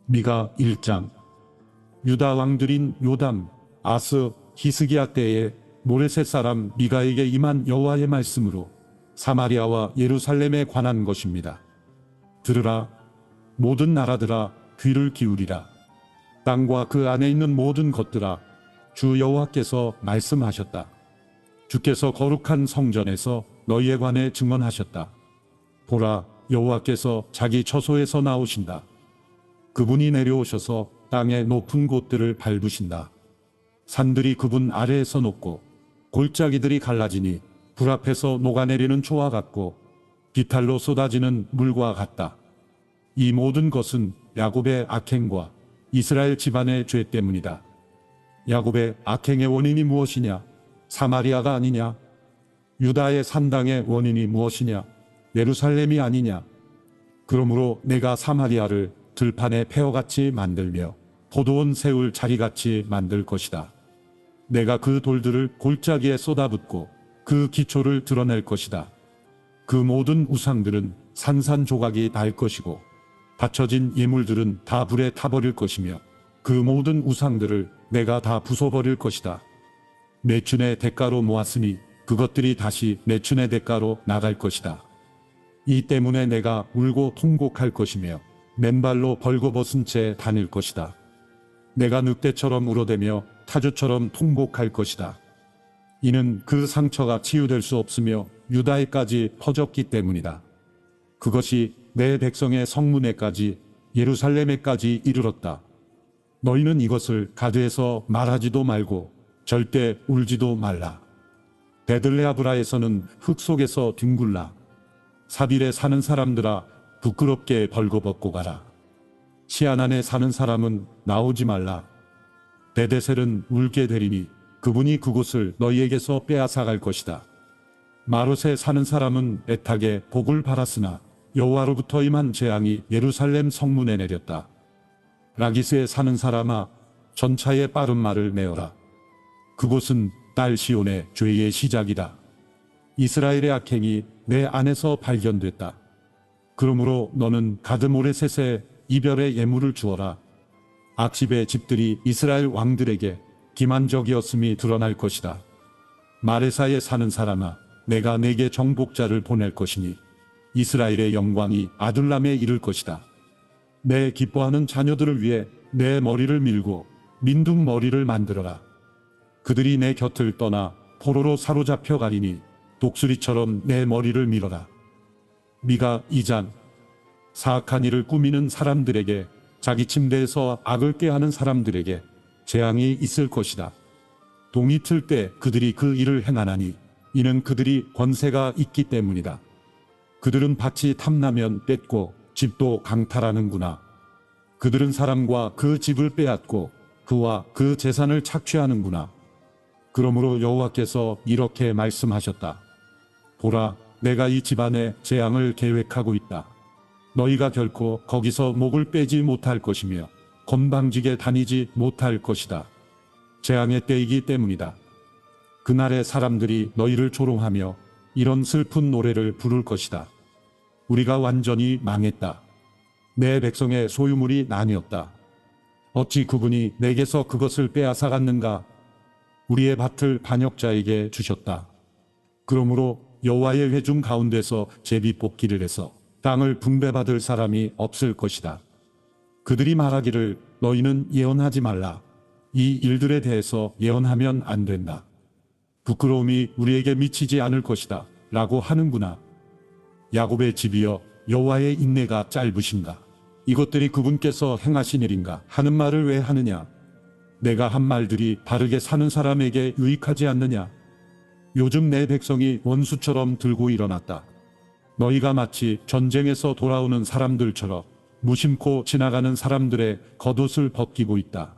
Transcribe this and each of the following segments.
미가 1장. 유다 왕들인 요담, 아스, 히스기야 때에 모레셋 사람 미가에게 임한 여호와의 말씀으로 사마리아와 예루살렘에 관한 것입니다. 들으라, 모든 나라들아, 귀를 기울이라. 땅과 그 안에 있는 모든 것들아, 주 여호와께서 말씀하셨다. 주께서 거룩한 성전에서 너희에 관해 증언하셨다. 보라, 여호와께서 자기 처소에서 나오신다. 그분이 내려오셔서 땅의 높은 곳들을 밟으신다. 산들이 그분 아래에서 높고 골짜기들이 갈라지니 불 앞에서 녹아내리는 초와 같고 비탈로 쏟아지는 물과 같다. 이 모든 것은 야곱의 악행과 이스라엘 집안의 죄 때문이다. 야곱의 악행의 원인이 무엇이냐? 사마리아가 아니냐? 유다의 산당의 원인이 무엇이냐? 예루살렘이 아니냐? 그러므로 내가 사마리아를 들판의 폐허같이 만들며 포도원 세울 자리같이 만들 것이다. 내가 그 돌들을 골짜기에 쏟아붓고 그 기초를 드러낼 것이다. 그 모든 우상들은 산산조각이 날 것이고 받쳐진 예물들은 다 불에 타버릴 것이며 그 모든 우상들을 내가 다 부숴버릴 것이다. 매춘의 대가로 모았으니 그것들이 다시 매춘의 대가로 나갈 것이다. 이 때문에 내가 울고 통곡할 것이며 맨발로 벌거벗은 채 다닐 것이다. 내가 늑대처럼 울어대며 타조처럼 통곡할 것이다. 이는 그 상처가 치유될 수 없으며 유다에까지 퍼졌기 때문이다. 그것이 내 백성의 성문에까지 예루살렘에까지 이르렀다. 너희는 이것을 가드에서 말하지도 말고 절대 울지도 말라. 베들레아브라에서는 흙 속에서 뒹굴라. 사빌에 사는 사람들아, 부끄럽게 벌거벗고 가라. 시아난에 사는 사람은 나오지 말라. 베데셀은 울게 되리니 그분이 그곳을 너희에게서 빼앗아갈 것이다. 마롯에 사는 사람은 애타게 복을 바랐으나 여호와로부터 임한 재앙이 예루살렘 성문에 내렸다. 라기스에 사는 사람아, 전차의 빠른 말을 내어라. 그곳은 딸 시온의 죄의 시작이다. 이스라엘의 악행이 내 안에서 발견됐다. 그러므로 너는 가드 모레셋에 이별의 예물을 주어라. 악십의 집들이 이스라엘 왕들에게 기만적이었음이 드러날 것이다. 마레사에 사는 사람아, 내가 내게 정복자를 보낼 것이니 이스라엘의 영광이 아둘람에 이를 것이다. 내 기뻐하는 자녀들을 위해 내 머리를 밀고 민둥 머리를 만들어라. 그들이 내 곁을 떠나 포로로 사로잡혀 가리니 독수리처럼 내 머리를 밀어라. 미가 2장. 사악한 일을 꾸미는 사람들에게, 자기 침대에서 악을 꾀하는 사람들에게 재앙이 있을 것이다. 동이 틀 때 그들이 그 일을 행하나니 이는 그들이 권세가 있기 때문이다. 그들은 밭이 탐나면 뺏고 집도 강탈하는구나. 그들은 사람과 그 집을 빼앗고 그와 그 재산을 착취하는구나. 그러므로 여호와께서 이렇게 말씀하셨다. 보라, 내가 이 집안에 재앙을 계획하고 있다. 너희가 결코 거기서 목을 빼지 못할 것이며 건방지게 다니지 못할 것이다. 재앙의 때이기 때문이다. 그날의 사람들이 너희를 조롱하며 이런 슬픈 노래를 부를 것이다. 우리가 완전히 망했다. 내 백성의 소유물이 나뉘었다. 어찌 그분이 내게서 그것을 빼앗아 갔는가? 우리의 밭을 반역자에게 주셨다. 그러므로 여호와의 회중 가운데서 제비 뽑기를 해서 땅을 분배받을 사람이 없을 것이다. 그들이 말하기를 너희는 예언하지 말라. 이 일들에 대해서 예언하면 안 된다. 부끄러움이 우리에게 미치지 않을 것이다. 라고 하는구나. 야곱의 집이여, 여호와의 인내가 짧으신가? 이것들이 그분께서 행하신 일인가? 하는 말을 왜 하느냐? 내가 한 말들이 바르게 사는 사람에게 유익하지 않느냐? 요즘 내 백성이 원수처럼 들고 일어났다. 너희가 마치 전쟁에서 돌아오는 사람들처럼 무심코 지나가는 사람들의 겉옷을 벗기고 있다.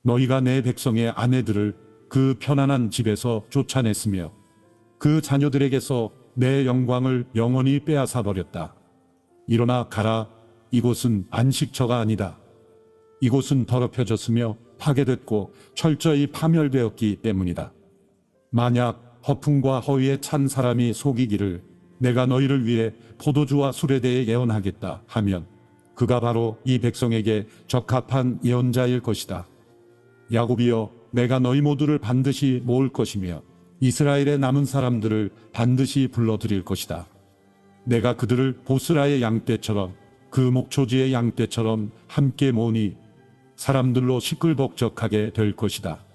너희가 내 백성의 아내들을 그 편안한 집에서 쫓아냈으며 그 자녀들에게서 내 영광을 영원히 빼앗아 버렸다. 일어나 가라. 이곳은 안식처가 아니다. 이곳은 더럽혀졌으며 파괴됐고 철저히 파멸되었기 때문이다. 만약 허풍과 허위에 찬 사람이 속이기를 내가 너희를 위해 포도주와 술에 대해 예언하겠다 하면 그가 바로 이 백성에게 적합한 예언자일 것이다. 야곱이여, 내가 너희 모두를 반드시 모을 것이며 이스라엘의 남은 사람들을 반드시 불러들일 것이다. 내가 그들을 보스라의 양떼처럼 그 목초지의 양떼처럼 함께 모으니 사람들로 시끌벅적하게 될 것이다.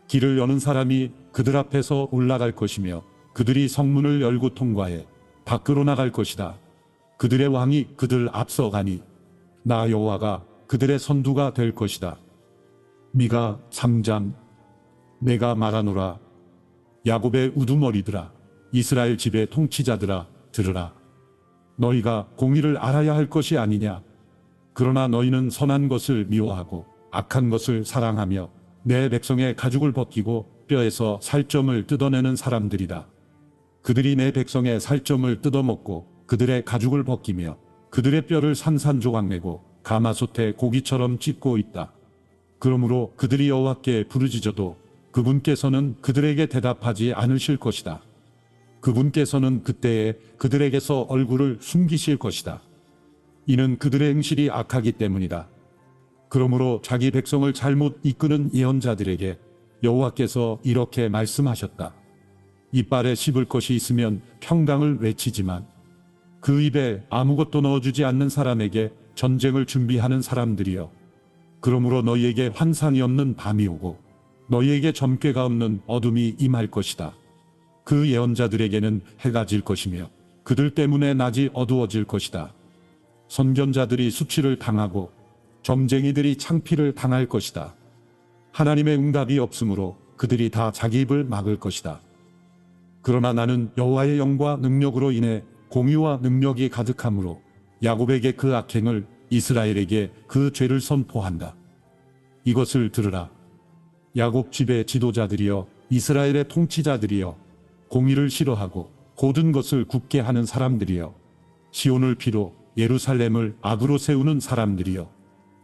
길을 여는 사람이 그들 앞에서 올라갈 것이며 그들이 성문을 열고 통과해 밖으로 나갈 것이다. 그들의 왕이 그들 앞서가니 나 여호와가 그들의 선두가 될 것이다. 미가 3장. 내가 말하노라. 야곱의 우두머리들아, 이스라엘 집의 통치자들아, 들으라. 너희가 공의를 알아야 할 것이 아니냐. 그러나 너희는 선한 것을 미워하고 악한 것을 사랑하며 내 백성의 가죽을 벗기고 뼈에서 살점을 뜯어내는 사람들이다. 그들이 내 백성의 살점을 뜯어먹고 그들의 가죽을 벗기며 그들의 뼈를 산산조각내고 가마솥에 고기처럼 찢고 있다. 그러므로 그들이 여호와께 부르짖어도 그분께서는 그들에게 대답하지 않으실 것이다. 그분께서는 그때에 그들에게서 얼굴을 숨기실 것이다. 이는 그들의 행실이 악하기 때문이다. 그러므로 자기 백성을 잘못 이끄는 예언자들에게 여호와께서 이렇게 말씀하셨다. 이빨에 씹을 것이 있으면 평강을 외치지만 그 입에 아무것도 넣어주지 않는 사람에게 전쟁을 준비하는 사람들이여. 그러므로 너희에게 환상이 없는 밤이 오고 너희에게 점괘가 없는 어둠이 임할 것이다. 그 예언자들에게는 해가 질 것이며 그들 때문에 낮이 어두워질 것이다. 선견자들이 수치를 당하고 점쟁이들이 창피를 당할 것이다. 하나님의 응답이 없으므로 그들이 다 자기 입을 막을 것이다. 그러나 나는 여호와의 영과 능력으로 인해 공의와 능력이 가득함으로 야곱에게 그 악행을, 이스라엘에게 그 죄를 선포한다. 이것을 들으라. 야곱 집의 지도자들이여, 이스라엘의 통치자들이여, 공의를 싫어하고 고든 것을 굳게 하는 사람들이여, 시온을 피로 예루살렘을 악으로 세우는 사람들이여.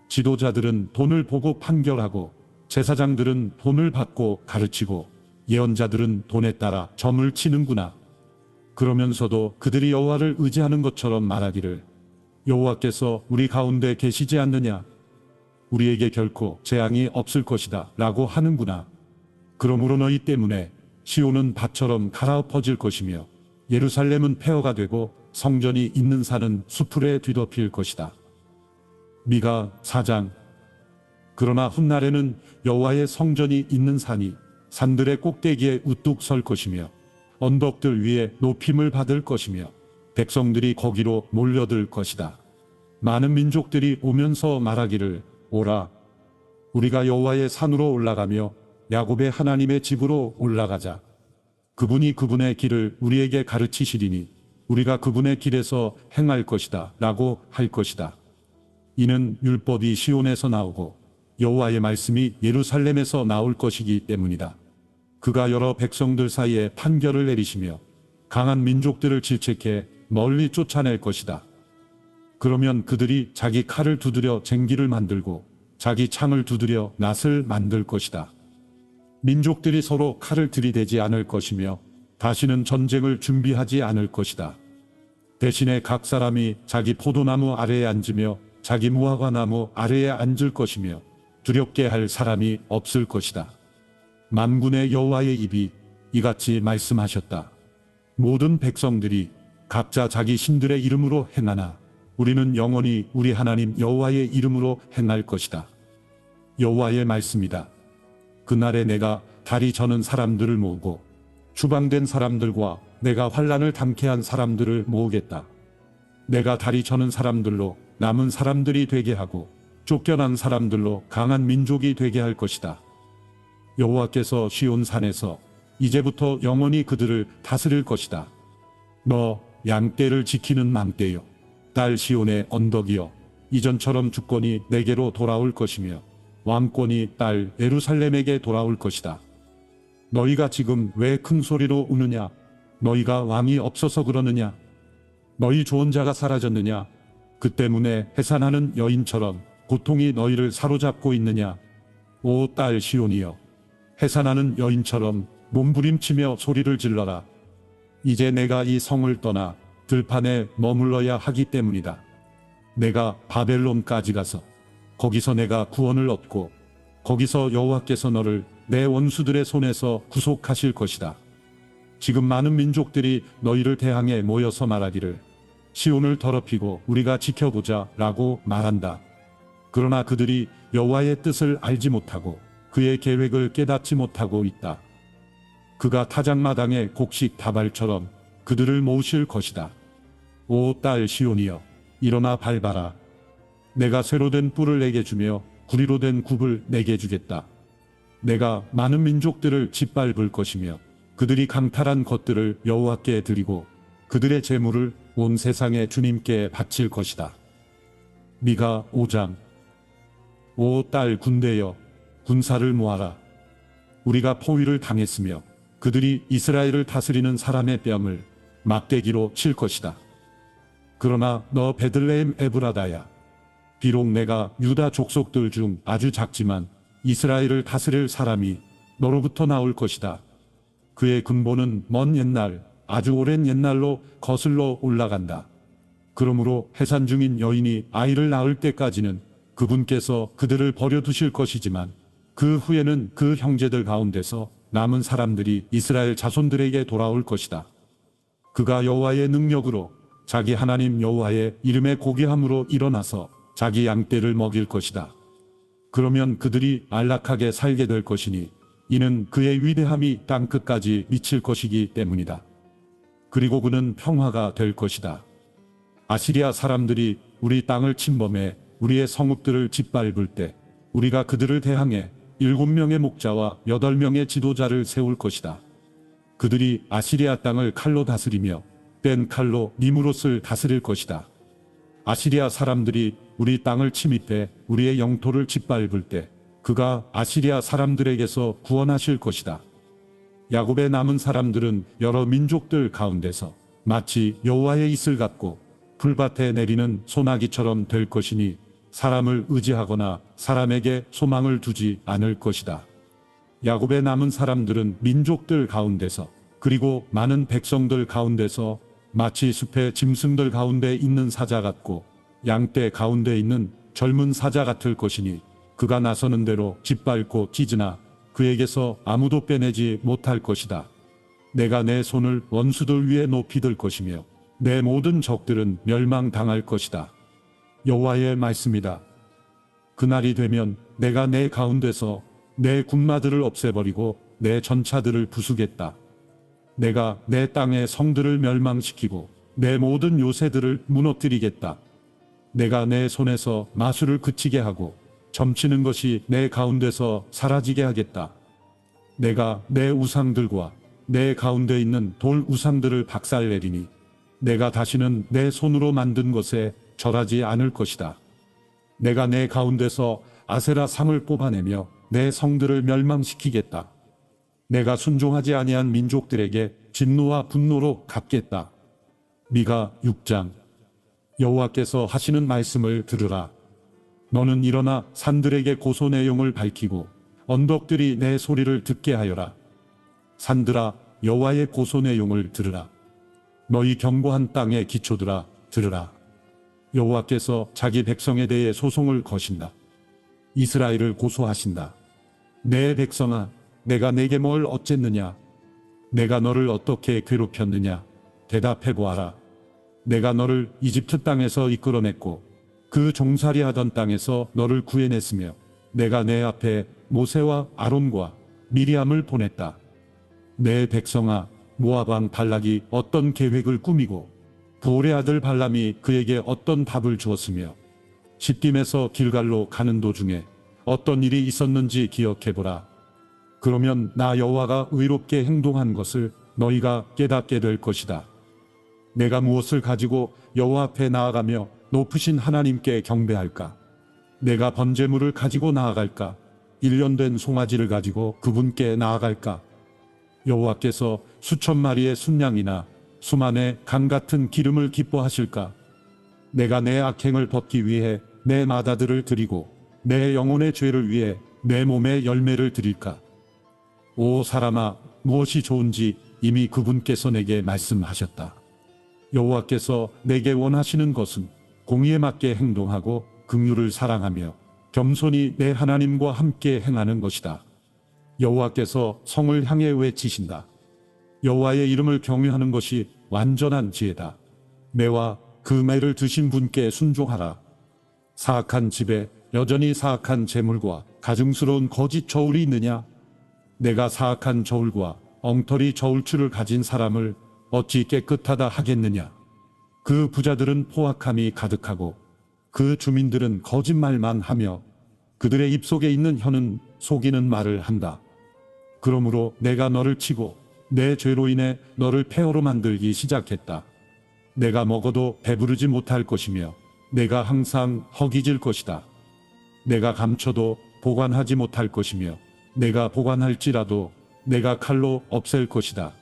지도자들은 돈을 보고 판결하고 제사장들은 돈을 받고 가르치고 예언자들은 돈에 따라 점을 치는구나. 그러면서도 그들이 여호와를 의지하는 것처럼 말하기를 여호와께서 우리 가운데 계시지 않느냐. 우리에게 결코 재앙이 없을 것이다 라고 하는구나. 그러므로 너희 때문에 시온은 밭처럼 갈아엎어질 것이며 예루살렘은 폐허가 되고 성전이 있는 산은 수풀에 뒤덮일 것이다. 미가 4장. 그러나 훗날에는 여호와의 성전이 있는 산이 산들의 꼭대기에 우뚝 설 것이며 언덕들 위에 높임을 받을 것이며 백성들이 거기로 몰려들 것이다. 많은 민족들이 오면서 말하기를 오라. 우리가 여호와의 산으로 올라가며 야곱의 하나님의 집으로 올라가자. 그분이 그분의 길을 우리에게 가르치시리니 우리가 그분의 길에서 행할 것이다 라고 할 것이다. 이는 율법이 시온에서 나오고 여호와의 말씀이 예루살렘에서 나올 것이기 때문이다. 그가 여러 백성들 사이에 판결을 내리시며 강한 민족들을 질책해 멀리 쫓아낼 것이다. 그러면 그들이 자기 칼을 두드려 쟁기를 만들고 자기 창을 두드려 낫을 만들 것이다. 민족들이 서로 칼을 들이대지 않을 것이며 다시는 전쟁을 준비하지 않을 것이다. 대신에 각 사람이 자기 포도나무 아래에 앉으며 자기 무화과나무 아래에 앉을 것이며 두렵게 할 사람이 없을 것이다. 만군의 여호와의 입이 이같이 말씀하셨다. 모든 백성들이 각자 자기 신들의 이름으로 행하나 우리는 영원히 우리 하나님 여호와의 이름으로 행할 것이다. 여호와의 말씀이다. 그날에 내가 다리 저는 사람들을 모으고 추방된 사람들과 내가 환난을 당케 한 사람들을 모으겠다. 내가 다리 저는 사람들로 남은 사람들이 되게 하고 쫓겨난 사람들로 강한 민족이 되게 할 것이다. 여호와께서 시온 산에서 이제부터 영원히 그들을 다스릴 것이다. 너 양떼를 지키는 망떼여, 딸 시온의 언덕이여, 이전처럼 주권이 내게로 돌아올 것이며 왕권이 딸 예루살렘에게 돌아올 것이다. 너희가 지금 왜 큰 소리로 우느냐? 너희가 왕이 없어서 그러느냐? 너희 조언자가 사라졌느냐? 그 때문에 해산하는 여인처럼 고통이 너희를 사로잡고 있느냐? 오 딸 시온이여, 해산하는 여인처럼 몸부림치며 소리를 질러라. 이제 내가 이 성을 떠나 들판에 머물러야 하기 때문이다. 내가 바벨론까지 가서 거기서 내가 구원을 얻고 거기서 여호와께서 너를 내 원수들의 손에서 구속하실 것이다. 지금 많은 민족들이 너희를 대항해 모여서 말하기를 시온을 더럽히고 우리가 지켜보자 라고 말한다. 그러나 그들이 여호와의 뜻을 알지 못하고 그의 계획을 깨닫지 못하고 있다. 그가 타작마당의 곡식 다발처럼 그들을 모으실 것이다. 오 딸 시온이여, 일어나 밟아라. 내가 쇠로 된 뿔을 내게 주며 구리로 된 굽을 내게 주겠다. 내가 많은 민족들을 짓밟을 것이며 그들이 강탈한 것들을 여호와께 드리고 그들의 재물을 온 세상의 주님께 바칠 것이다. 미가 5장. 오 딸 군대여, 군사를 모아라. 우리가 포위를 당했으며 그들이 이스라엘을 다스리는 사람의 뺨을 막대기로 칠 것이다. 그러나 너 베들레헴 에브라다야, 비록 내가 유다 족속들 중 아주 작지만 이스라엘을 다스릴 사람이 너로부터 나올 것이다. 그의 근본은 먼 옛날, 아주 오랜 옛날로 거슬러 올라간다. 그러므로 해산 중인 여인이 아이를 낳을 때까지는 그분께서 그들을 버려두실 것이지만 그 후에는 그 형제들 가운데서 남은 사람들이 이스라엘 자손들에게 돌아올 것이다. 그가 여호와의 능력으로 자기 하나님 여호와의 이름에 고귀함으로 일어나서 자기 양떼를 먹일 것이다. 그러면 그들이 안락하게 살게 될 것이니 이는 그의 위대함이 땅끝까지 미칠 것이기 때문이다. 그리고 그는 평화가 될 것이다. 아시리아 사람들이 우리 땅을 침범해 우리의 성읍들을 짓밟을 때 우리가 그들을 대항해 7명의 목자와 8명의 지도자를 세울 것이다. 그들이 아시리아 땅을 칼로 다스리며 뺀 칼로 니무롯을 다스릴 것이다. 아시리아 사람들이 우리 땅을 침입해 우리의 영토를 짓밟을 때 그가 아시리아 사람들에게서 구원하실 것이다. 야곱의 남은 사람들은 여러 민족들 가운데서 마치 여호와의 이슬 같고 풀밭에 내리는 소나기처럼 될 것이니 사람을 의지하거나 사람에게 소망을 두지 않을 것이다. 야곱의 남은 사람들은 민족들 가운데서 그리고 많은 백성들 가운데서 마치 숲의 짐승들 가운데 있는 사자 같고 양떼 가운데 있는 젊은 사자 같을 것이니 그가 나서는 대로 짓밟고 찢으나 그에게서 아무도 빼내지 못할 것이다. 내가 내 손을 원수들 위에 높이 들 것이며 내 모든 적들은 멸망당할 것이다. 여호와의 말씀이다. 그날이 되면 내가 내 가운데서 내 군마들을 없애버리고 내 전차들을 부수겠다. 내가 내 땅의 성들을 멸망시키고 내 모든 요새들을 무너뜨리겠다. 내가 내 손에서 마술을 그치게 하고 점치는 것이 내 가운데서 사라지게 하겠다. 내가 내 우상들과 내 가운데 있는 돌 우상들을 박살내리니 내가 다시는 내 손으로 만든 것에 절하지 않을 것이다. 내가 내 가운데서 아세라 상을 뽑아내며 내 성들을 멸망시키겠다. 내가 순종하지 아니한 민족들에게 진노와 분노로 갚겠다. 미가 6장. 여호와께서 하시는 말씀을 들으라. 너는 일어나 산들에게 고소 내용을 밝히고 언덕들이 내 소리를 듣게 하여라. 산들아, 여호와의 고소 내용을 들으라. 너희 견고한 땅의 기초들아, 들으라. 여호와께서 자기 백성에 대해 소송을 거신다. 이스라엘을 고소하신다. 내 백성아, 내가 내게 뭘 어쨌느냐? 내가 너를 어떻게 괴롭혔느냐? 대답해 보아라. 내가 너를 이집트 땅에서 이끌어냈고 그 종살이하던 땅에서 너를 구해냈으며 내가 내 앞에 모세와 아론과 미리암을 보냈다. 내 백성아, 모압 왕 발락이 어떤 계획을 꾸미고 부올의 아들 발람이 그에게 어떤 답을 주었으며 시딤에서 길갈로 가는 도중에 어떤 일이 있었는지 기억해보라. 그러면 나 여호와가 의롭게 행동한 것을 너희가 깨닫게 될 것이다. 내가 무엇을 가지고 여호와 앞에 나아가며 높으신 하나님께 경배할까? 내가 번제물을 가지고 나아갈까? 일련된 송아지를 가지고 그분께 나아갈까? 여호와께서 수천 마리의 순양이나 수만의 강 같은 기름을 기뻐하실까? 내가 내 악행을 벗기 위해 내 마다들을 드리고 내 영혼의 죄를 위해 내 몸의 열매를 드릴까? 오 사람아, 무엇이 좋은지 이미 그분께서 내게 말씀하셨다. 여호와께서 내게 원하시는 것은 공의에 맞게 행동하고 긍휼을 사랑하며 겸손히 내 하나님과 함께 행하는 것이다. 여호와께서 성을 향해 외치신다. 여호와의 이름을 경외하는 것이 완전한 지혜다. 매와 그 매를 드신 분께 순종하라. 사악한 집에 여전히 사악한 재물과 가증스러운 거짓 저울이 있느냐? 내가 사악한 저울과 엉터리 저울추를 가진 사람을 어찌 깨끗하다 하겠느냐? 그 부자들은 포악함이 가득하고 그 주민들은 거짓말만 하며 그들의 입속에 있는 혀는 속이는 말을 한다. 그러므로 내가 너를 치고 내 죄로 인해 너를 폐허로 만들기 시작했다. 내가 먹어도 배부르지 못할 것이며 내가 항상 허기질 것이다. 내가 감춰도 보관하지 못할 것이며 내가 보관할지라도 내가 칼로 없앨 것이다.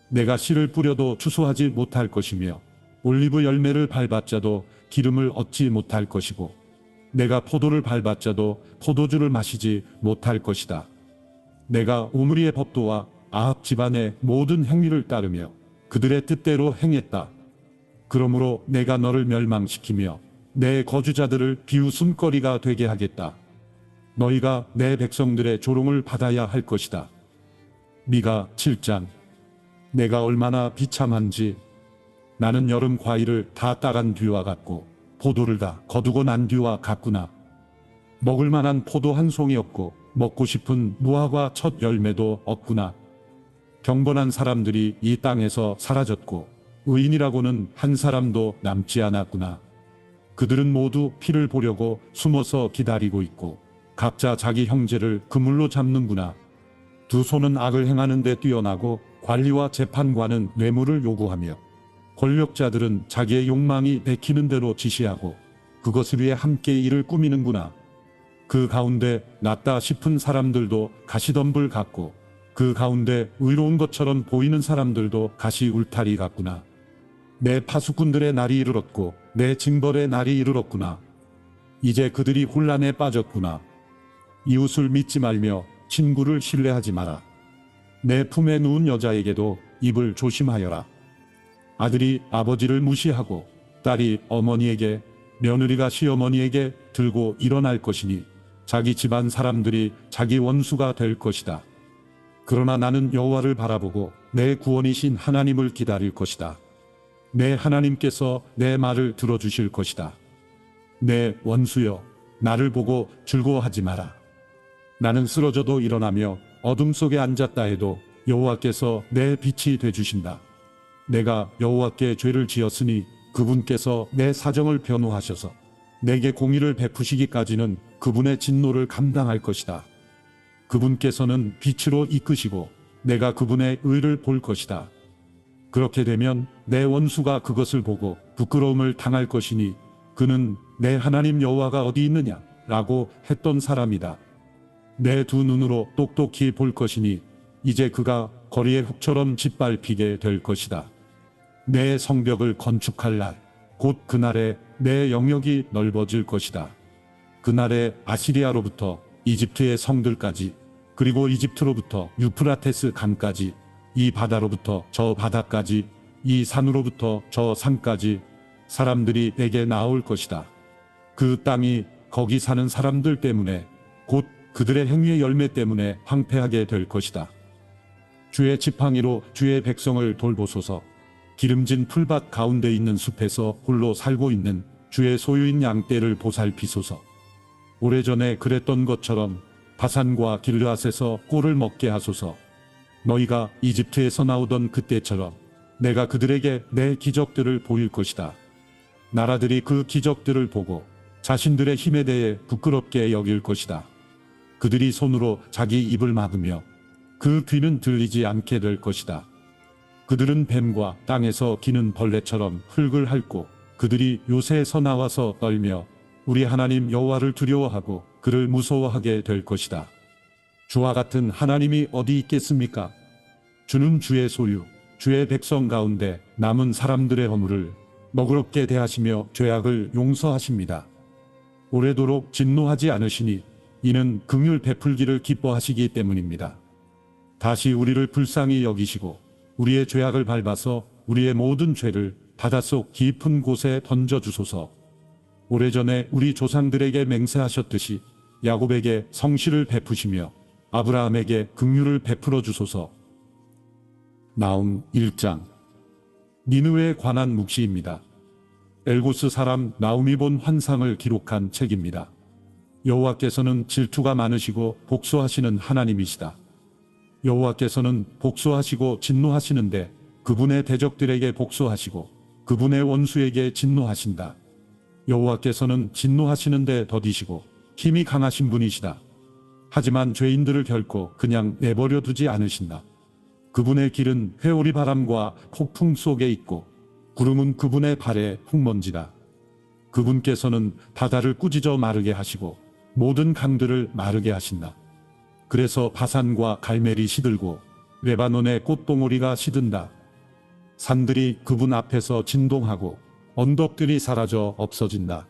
내가 씨를 뿌려도 추수하지 못할 것이며 올리브 열매를 밟았자도 기름을 얻지 못할 것이고 내가 포도를 밟았자도 포도주를 마시지 못할 것이다. 내가 오므리의 법도와 아합 집안의 모든 행위를 따르며 그들의 뜻대로 행했다. 그러므로 내가 너를 멸망시키며 내 거주자들을 비웃음거리가 되게 하겠다. 너희가 내 백성들의 조롱을 받아야 할 것이다. 미가 7장. 내가 얼마나 비참한지 나는 여름 과일을 다 따간 뒤와 같고 포도를 다 거두고 난 뒤와 같구나. 먹을 만한 포도 한 송이 없고 먹고 싶은 무화과 첫 열매도 없구나. 경건한 사람들이 이 땅에서 사라졌고 의인이라고는 한 사람도 남지 않았구나. 그들은 모두 피를 보려고 숨어서 기다리고 있고 각자 자기 형제를 그물로 잡는구나. 두 손은 악을 행하는 데 뛰어나고 관리와 재판관은 뇌물을 요구하며 권력자들은 자기의 욕망이 내키는 대로 지시하고 그것을 위해 함께 일을 꾸미는구나. 그 가운데 낫다 싶은 사람들도 가시덤불 같고 그 가운데 의로운 것처럼 보이는 사람들도 가시 울타리 같구나. 내 파수꾼들의 날이 이르렀고 내 징벌의 날이 이르렀구나. 이제 그들이 혼란에 빠졌구나. 이웃을 믿지 말며 친구를 신뢰하지 마라. 내 품에 누운 여자에게도 입을 조심하여라. 아들이 아버지를 무시하고 딸이 어머니에게 며느리가 시어머니에게 들고 일어날 것이니 자기 집안 사람들이 자기 원수가 될 것이다. 그러나 나는 여호와를 바라보고 내 구원이신 하나님을 기다릴 것이다. 내 하나님께서 내 말을 들어주실 것이다. 내 원수여, 나를 보고 즐거워하지 마라. 나는 쓰러져도 일어나며 어둠 속에 앉았다 해도 여호와께서 내 빛이 되주신다. 내가 여호와께 죄를 지었으니 그분께서 내 사정을 변호하셔서 내게 공의를 베푸시기까지는 그분의 진노를 감당할 것이다. 그분께서는 빛으로 이끄시고 내가 그분의 의를 볼 것이다. 그렇게 되면 내 원수가 그것을 보고 부끄러움을 당할 것이니 그는 내 하나님 여호와가 어디 있느냐 라고 했던 사람이다. 내 두 눈으로 똑똑히 볼 것이니 이제 그가 거리의 흙처럼 짓밟히게 될 것이다. 내 성벽을 건축할 날, 곧 그날에 내 영역이 넓어질 것이다. 그날에 아시리아로부터 이집트의 성들까지, 그리고 이집트로부터 유프라테스 강까지, 이 바다로부터 저 바다까지, 이 산으로부터 저 산까지 사람들이 내게 나올 것이다. 그 땅이 거기 사는 사람들 때문에, 곧 그들의 행위의 열매 때문에 황폐하게 될 것이다. 주의 지팡이로 주의 백성을 돌보소서. 기름진 풀밭 가운데 있는 숲에서 홀로 살고 있는 주의 소유인 양떼를 보살피소서. 오래전에 그랬던 것처럼 바산과 길르앗에서 꼴을 먹게 하소서. 너희가 이집트에서 나오던 그때처럼 내가 그들에게 내 기적들을 보일 것이다. 나라들이 그 기적들을 보고 자신들의 힘에 대해 부끄럽게 여길 것이다. 그들이 손으로 자기 입을 막으며 그 귀는 들리지 않게 될 것이다. 그들은 뱀과 땅에서 기는 벌레처럼 흙을 핥고 그들이 요새에서 나와서 떨며 우리 하나님 여호와를 두려워하고 그를 무서워하게 될 것이다. 주와 같은 하나님이 어디 있겠습니까? 주는 주의 소유, 주의 백성 가운데 남은 사람들의 허물을 너그럽게 대하시며 죄악을 용서하십니다. 오래도록 진노하지 않으시니 이는 긍휼 베풀기를 기뻐하시기 때문입니다. 다시 우리를 불쌍히 여기시고 우리의 죄악을 밟아서 우리의 모든 죄를 바닷속 깊은 곳에 던져주소서. 오래전에 우리 조상들에게 맹세하셨듯이 야곱에게 성실을 베푸시며 아브라함에게 긍휼을 베풀어 주소서. 나움 1장. 니느웨에 관한 묵시입니다. 엘고스 사람 나움이 본 환상을 기록한 책입니다. 여호와께서는 질투가 많으시고 복수하시는 하나님이시다. 여호와께서는 복수하시고 진노하시는데 그분의 대적들에게 복수하시고 그분의 원수에게 진노하신다. 여호와께서는 진노하시는데 더디시고 힘이 강하신 분이시다. 하지만 죄인들을 결코 그냥 내버려 두지 않으신다. 그분의 길은 회오리 바람과 폭풍 속에 있고 구름은 그분의 발에 흙먼지다. 그분께서는 바다를 꾸짖어 마르게 하시고 모든 강들을 마르게 하신다. 그래서 바산과 갈멜이 시들고 레바논의 꽃봉오리가 시든다. 산들이 그분 앞에서 진동하고 언덕들이 사라져 없어진다.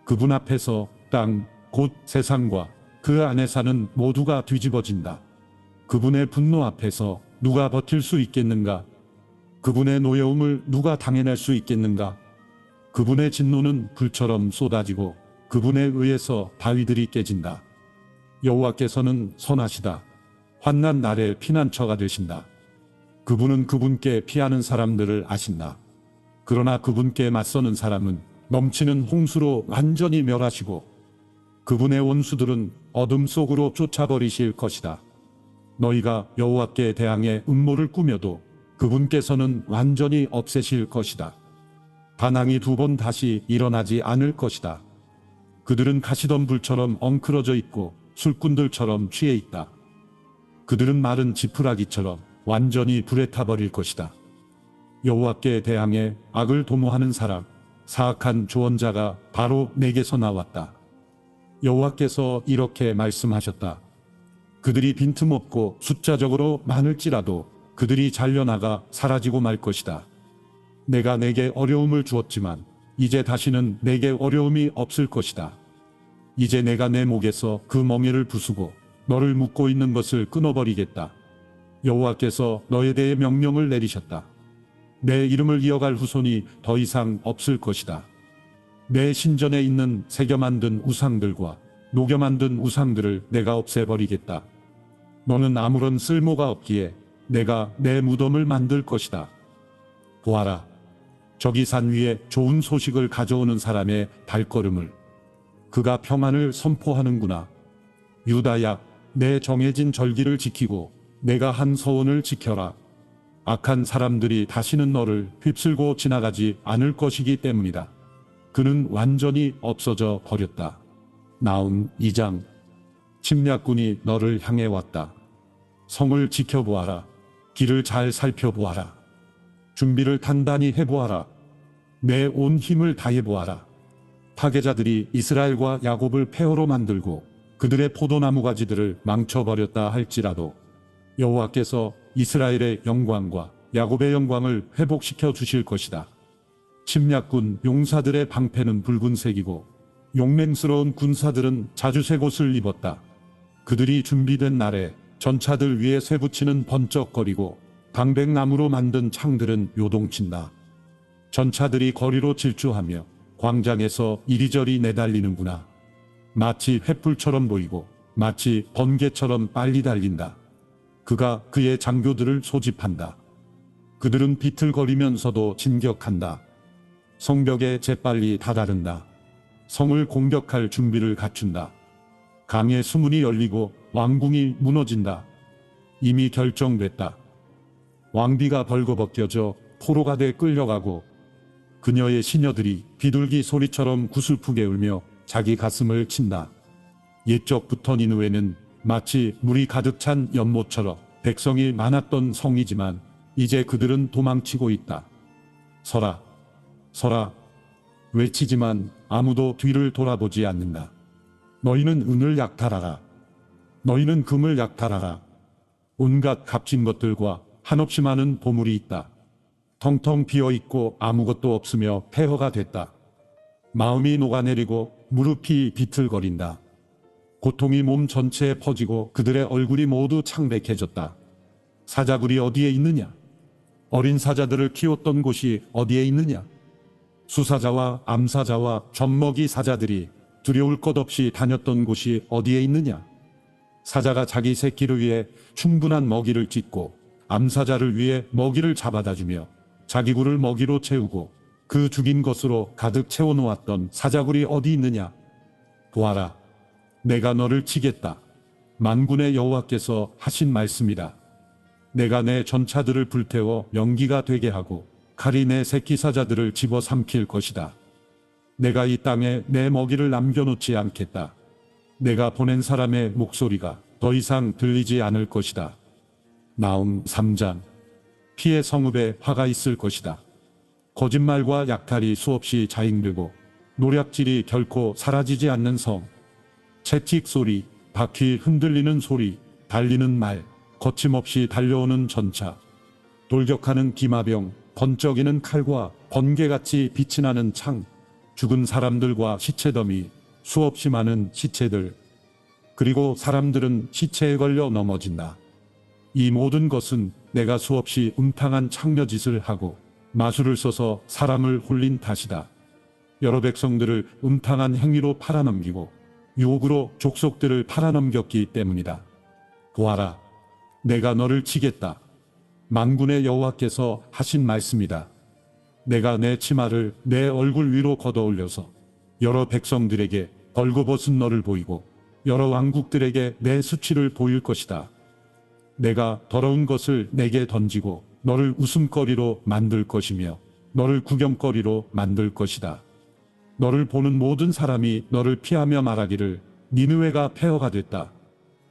그분 앞에서 땅, 곧 세상과 그 안에 사는 모두가 뒤집어진다. 그분의 분노 앞에서 누가 버틸 수 있겠는가? 그분의 노여움을 누가 당해낼 수 있겠는가? 그분의 진노는 불처럼 쏟아지고 그분에 의해서 바위들이 깨진다. 여호와께서는 선하시다. 환난 날에 피난처가 되신다. 그분은 그분께 피하는 사람들을 아신다. 그러나 그분께 맞서는 사람은 넘치는 홍수로 완전히 멸하시고 그분의 원수들은 어둠 속으로 쫓아버리실 것이다. 너희가 여호와께 대항해 음모를 꾸며도 그분께서는 완전히 없애실 것이다. 반항이 2번 다시 일어나지 않을 것이다. 그들은 가시덤불처럼 엉클어져 있고 술꾼들처럼 취해 있다. 그들은 마른 지푸라기처럼 완전히 불에 타버릴 것이다. 여호와께 대항해 악을 도모하는 사람, 사악한 조언자가 바로 내게서 나왔다. 여호와께서 이렇게 말씀하셨다. 그들이 빈틈없고 숫자적으로 많을지라도 그들이 잘려나가 사라지고 말 것이다. 내가 내게 어려움을 주었지만 이제 다시는 내게 어려움이 없을 것이다. 이제 내가 내 목에서 그 멍에를 부수고 너를 묶고 있는 것을 끊어버리겠다. 여호와께서 너에 대해 명령을 내리셨다. 내 이름을 이어갈 후손이 더 이상 없을 것이다. 내 신전에 있는 새겨 만든 우상들과 녹여 만든 우상들을 내가 없애버리겠다. 너는 아무런 쓸모가 없기에 내가 내 무덤을 만들 것이다. 보아라, 저기 산 위에 좋은 소식을 가져오는 사람의 발걸음을. 그가 평안을 선포하는구나. 유다야, 내 정해진 절기를 지키고 내가 한 서원을 지켜라. 악한 사람들이 다시는 너를 휩쓸고 지나가지 않을 것이기 때문이다. 그는 완전히 없어져 버렸다. 나움 2장. 침략군이 너를 향해 왔다. 성을 지켜보아라. 길을 잘 살펴보아라. 준비를 단단히 해보아라. 내 온 힘을 다해보아라. 파괴자들이 이스라엘과 야곱을 폐허로 만들고 그들의 포도나무 가지들을 망쳐버렸다 할지라도 여호와께서 이스라엘의 영광과 야곱의 영광을 회복시켜 주실 것이다. 침략군 용사들의 방패는 붉은색이고 용맹스러운 군사들은 자주색 옷을 입었다. 그들이 준비된 날에 전차들 위에 쇠붙이는 번쩍거리고 방백나무로 만든 창들은 요동친다. 전차들이 거리로 질주하며 광장에서 이리저리 내달리는구나. 마치 횃불처럼 보이고 마치 번개처럼 빨리 달린다. 그가 그의 장교들을 소집한다. 그들은 비틀거리면서도 진격한다. 성벽에 재빨리 다다른다. 성을 공격할 준비를 갖춘다. 강의 수문이 열리고 왕궁이 무너진다. 이미 결정됐다. 왕비가 벌거벗겨져 포로가 돼 끌려가고 그녀의 시녀들이 비둘기 소리처럼 구슬프게 울며 자기 가슴을 친다. 옛적부터 니느웨는 마치 물이 가득 찬 연못처럼 백성이 많았던 성이지만 이제 그들은 도망치고 있다. 서라, 서라 외치지만 아무도 뒤를 돌아보지 않는다. 너희는 은을 약탈하라. 너희는 금을 약탈하라. 온갖 값진 것들과 한없이 많은 보물이 있다. 텅텅 비어있고 아무것도 없으며 폐허가 됐다. 마음이 녹아내리고 무릎이 비틀거린다. 고통이 몸 전체에 퍼지고 그들의 얼굴이 모두 창백해졌다. 사자굴이 어디에 있느냐? 어린 사자들을 키웠던 곳이 어디에 있느냐? 수사자와 암사자와 젖먹이 사자들이 두려울 것 없이 다녔던 곳이 어디에 있느냐? 사자가 자기 새끼를 위해 충분한 먹이를 찢고 암사자를 위해 먹이를 잡아다 주며 자기 굴을 먹이로 채우고 그 죽인 것으로 가득 채워놓았던 사자굴이 어디 있느냐? 보아라, 내가 너를 치겠다. 만군의 여호와께서 하신 말씀이다. 내가 내 전차들을 불태워 연기가 되게 하고 칼이 내 새끼 사자들을 집어삼킬 것이다. 내가 이 땅에 내 먹이를 남겨놓지 않겠다. 내가 보낸 사람의 목소리가 더 이상 들리지 않을 것이다. 나움 3장. 피의 성읍에 화가 있을 것이다. 거짓말과 약탈이 수없이 자행되고 노략질이 결코 사라지지 않는 성. 채찍 소리, 바퀴 흔들리는 소리, 달리는 말, 거침없이 달려오는 전차, 돌격하는 기마병, 번쩍이는 칼과 번개같이 빛이 나는 창, 죽은 사람들과 시체더미, 수없이 많은 시체들, 그리고 사람들은 시체에 걸려 넘어진다. 이 모든 것은 내가 수없이 음탕한 창녀짓을 하고 마술을 써서 사람을 홀린 탓이다. 여러 백성들을 음탕한 행위로 팔아넘기고 유혹으로 족속들을 팔아넘겼기 때문이다. 보아라, 내가 너를 치겠다. 만군의 여호와께서 하신 말씀이다. 내가 내 치마를 내 얼굴 위로 걷어올려서 여러 백성들에게 벌거벗은 너를 보이고 여러 왕국들에게 내 수치를 보일 것이다. 내가 더러운 것을 내게 던지고 너를 웃음거리로 만들 것이며 너를 구경거리로 만들 것이다. 너를 보는 모든 사람이 너를 피하며 말하기를 니느웨가 폐허가 됐다.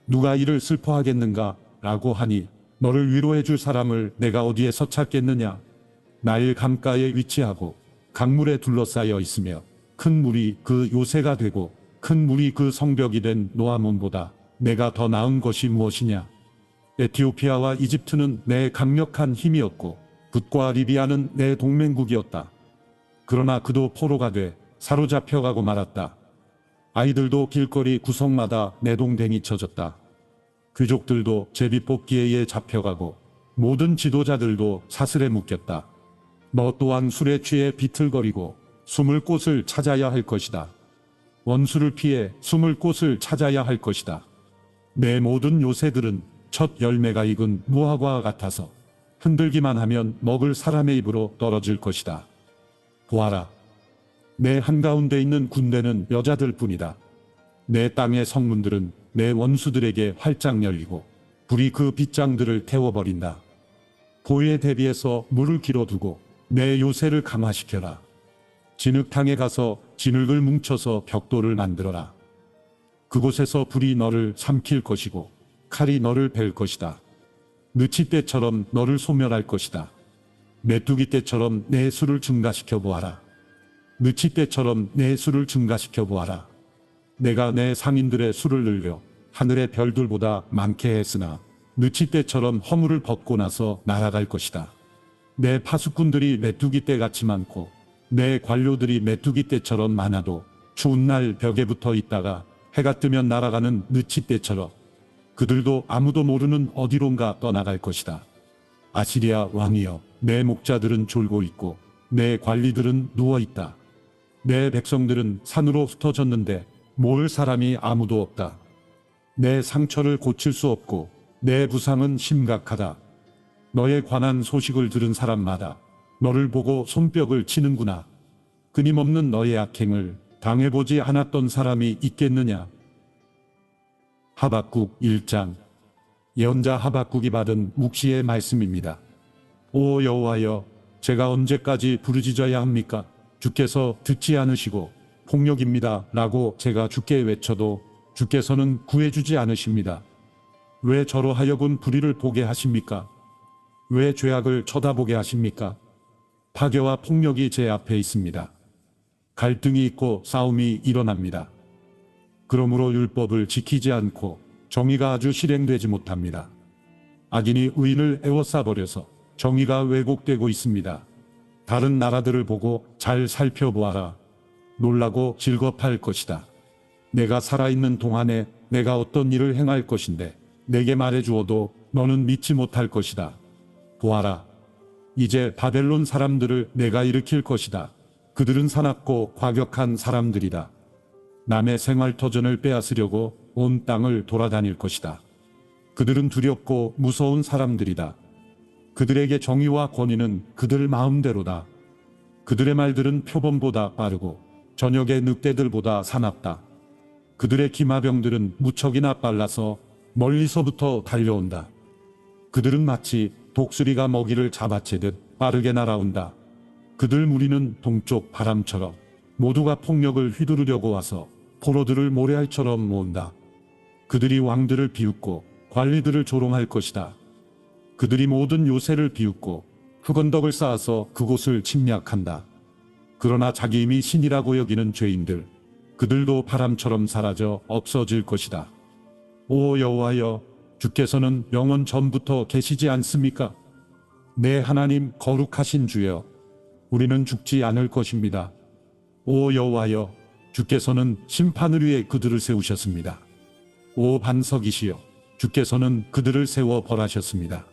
누가 이를 슬퍼하겠는가? 라고 하니 너를 위로해 줄 사람을 내가 어디에서 찾겠느냐? 나일 강가에 위치하고 강물에 둘러싸여 있으며 큰 물이 그 요새가 되고 큰 물이 그 성벽이 된 노아몬보다 내가 더 나은 것이 무엇이냐? 에티오피아와 이집트는 내 강력한 힘이었고 붓과 리비아는 내 동맹국이었다. 그러나 그도 포로가 돼 사로잡혀가고 말았다. 아이들도 길거리 구석마다 내동댕이 쳐졌다. 귀족들도 제비뽑기에 잡혀가고 모든 지도자들도 사슬에 묶였다. 너 또한 술에 취해 비틀거리고 숨을 곳을 찾아야 할 것이다. 원수를 피해 숨을 곳을 찾아야 할 것이다. 내 모든 요새들은 첫 열매가 익은 무화과와 같아서 흔들기만 하면 먹을 사람의 입으로 떨어질 것이다. 보아라, 내 한가운데 있는 군대는 여자들 뿐이다. 내 땅의 성문들은 내 원수들에게 활짝 열리고 불이 그 빗장들을 태워버린다. 보위에 대비해서 물을 길어두고 내 요새를 강화시켜라. 진흙탕에 가서 진흙을 뭉쳐서 벽돌을 만들어라. 그곳에서 불이 너를 삼킬 것이고 칼이 너를 벨 것이다. 느치 때처럼 너를 소멸할 것이다. 메뚜기 때처럼 내 수를 증가시켜 보아라. 느치 때처럼 내 수를 증가시켜 보아라. 내가 내 상인들의 수를 늘려 하늘의 별들보다 많게 했으나 느치 때처럼 허물을 벗고 나서 날아갈 것이다. 내 파수꾼들이 메뚜기 떼같이 많고 내 관료들이 메뚜기 떼처럼 많아도 추운 날 벽에 붙어 있다가 해가 뜨면 날아가는 느치 떼처럼 그들도 아무도 모르는 어디론가 떠나갈 것이다. 아시리아 왕이여, 내 목자들은 졸고 있고 내 관리들은 누워있다. 내 백성들은 산으로 흩어졌는데 모을 사람이 아무도 없다. 내 상처를 고칠 수 없고 내 부상은 심각하다. 너에 관한 소식을 들은 사람마다 너를 보고 손뼉을 치는구나. 끊임없는 너의 악행을 당해보지 않았던 사람이 있겠느냐. 하박국 1장. 예언자 하박국이 받은 묵시의 말씀입니다. 오 여호와여, 제가 언제까지 부르짖어야 합니까? 주께서 듣지 않으시고 폭력입니다 라고 제가 주께 외쳐도 주께서는 구해주지 않으십니다. 왜 저로 하여금 불의를 보게 하십니까? 왜 죄악을 쳐다보게 하십니까? 파괴와 폭력이 제 앞에 있습니다. 갈등이 있고 싸움이 일어납니다. 그러므로 율법을 지키지 않고 정의가 아주 실행되지 못합니다. 악인이 의인을 에워싸버려서 정의가 왜곡되고 있습니다. 다른 나라들을 보고 잘 살펴보아라. 놀라고 즐겁할 것이다. 내가 살아있는 동안에 내가 어떤 일을 행할 것인데 내게 말해주어도 너는 믿지 못할 것이다. 보아라, 이제 바벨론 사람들을 내가 일으킬 것이다. 그들은 사납고 과격한 사람들이다. 남의 생활터전을 빼앗으려고 온 땅을 돌아다닐 것이다. 그들은 두렵고 무서운 사람들이다. 그들에게 정의와 권위는 그들 마음대로다. 그들의 말들은 표범보다 빠르고 저녁의 늑대들보다 사납다. 그들의 기마병들은 무척이나 빨라서 멀리서부터 달려온다. 그들은 마치 독수리가 먹이를 잡아채듯 빠르게 날아온다. 그들 무리는 동쪽 바람처럼 모두가 폭력을 휘두르려고 와서 포로들을 모래알처럼 모은다. 그들이 왕들을 비웃고 관리들을 조롱할 것이다. 그들이 모든 요새를 비웃고 흑언덕을 쌓아서 그곳을 침략한다. 그러나 자기 힘이 신이라고 여기는 죄인들, 그들도 바람처럼 사라져 없어질 것이다. 오 여호와여, 주께서는 영원 전부터 계시지 않습니까? 내 하나님 거룩하신 주여, 우리는 죽지 않을 것입니다. 오 여호와여, 주께서는 심판을 위해 그들을 세우셨습니다. 오 반석이시여, 주께서는 그들을 세워 벌하셨습니다.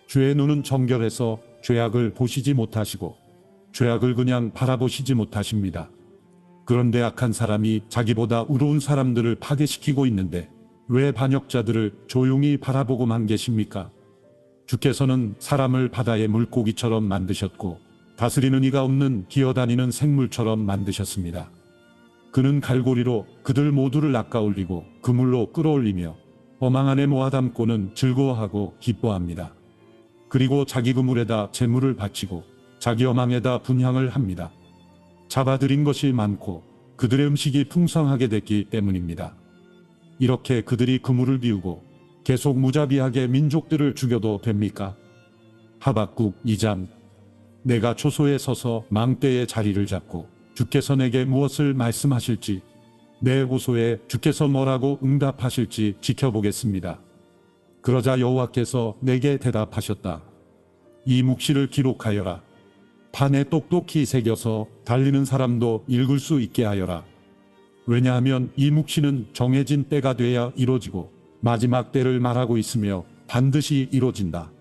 주의 눈은 정결해서 죄악을 보시지 못하시고 죄악을 그냥 바라보시지 못하십니다. 그런데 악한 사람이 자기보다 의로운 사람들을 파괴시키고 있는데 왜 반역자들을 조용히 바라보고만 계십니까? 주께서는 사람을 바다의 물고기처럼 만드셨고 다스리는 이가 없는 기어다니는 생물처럼 만드셨습니다. 그는 갈고리로 그들 모두를 낚아올리고 그물로 끌어올리며 어망 안에 모아담고는 즐거워하고 기뻐합니다. 그리고 자기 그물에다 재물을 바치고 자기 어망에다 분향을 합니다. 잡아들인 것이 많고 그들의 음식이 풍성하게 됐기 때문입니다. 이렇게 그들이 그물을 비우고 계속 무자비하게 민족들을 죽여도 됩니까? 하박국 2장. 내가 초소에 서서 망대의 자리를 잡고 주께서 내게 무엇을 말씀하실지, 내 호소에 주께서 뭐라고 응답하실지 지켜보겠습니다. 그러자 여호와께서 내게 대답하셨다. 이 묵시를 기록하여라. 판에 똑똑히 새겨서 달리는 사람도 읽을 수 있게 하여라. 왜냐하면 이 묵시는 정해진 때가 돼야 이루어지고 마지막 때를 말하고 있으며 반드시 이루어진다.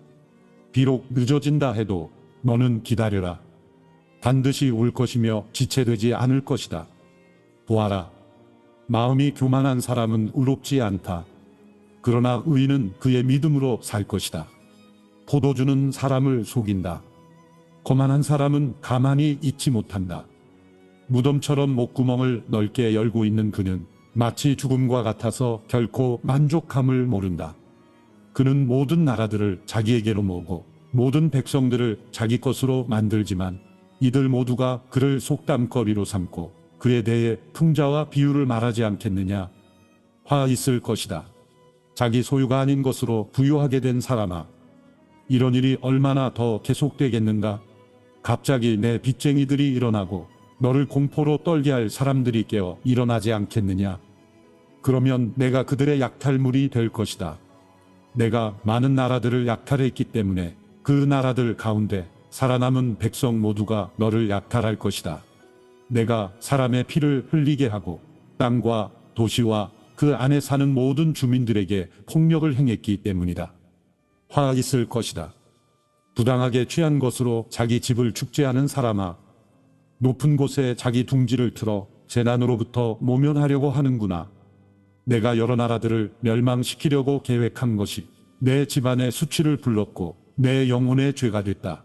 비록 늦어진다 해도 너는 기다려라. 반드시 올 것이며 지체되지 않을 것이다. 보아라. 마음이 교만한 사람은 의롭지 않다. 그러나 의인은 그의 믿음으로 살 것이다. 포도주는 사람을 속인다. 거만한 사람은 가만히 있지 못한다. 무덤처럼 목구멍을 넓게 열고 있는 그는 마치 죽음과 같아서 결코 만족함을 모른다. 그는 모든 나라들을 자기에게로 모으고 모든 백성들을 자기 것으로 만들지만 이들 모두가 그를 속담거리로 삼고 그에 대해 풍자와 비유를 말하지 않겠느냐. 화 있을 것이다. 자기 소유가 아닌 것으로 부유하게 된 사람아, 이런 일이 얼마나 더 계속되겠는가? 갑자기 내 빚쟁이들이 일어나고 너를 공포로 떨게 할 사람들이 깨어 일어나지 않겠느냐? 그러면 내가 그들의 약탈물이 될 것이다. 내가 많은 나라들을 약탈했기 때문에 그 나라들 가운데 살아남은 백성 모두가 너를 약탈할 것이다. 내가 사람의 피를 흘리게 하고 땅과 도시와 그 안에 사는 모든 주민들에게 폭력을 행했기 때문이다. 화 있을 것이다. 부당하게 취한 것으로 자기 집을 축제하는 사람아, 높은 곳에 자기 둥지를 틀어 재난으로부터 모면하려고 하는구나. 내가 여러 나라들을 멸망시키려고 계획한 것이 내 집안의 수치를 불렀고 내 영혼의 죄가 됐다.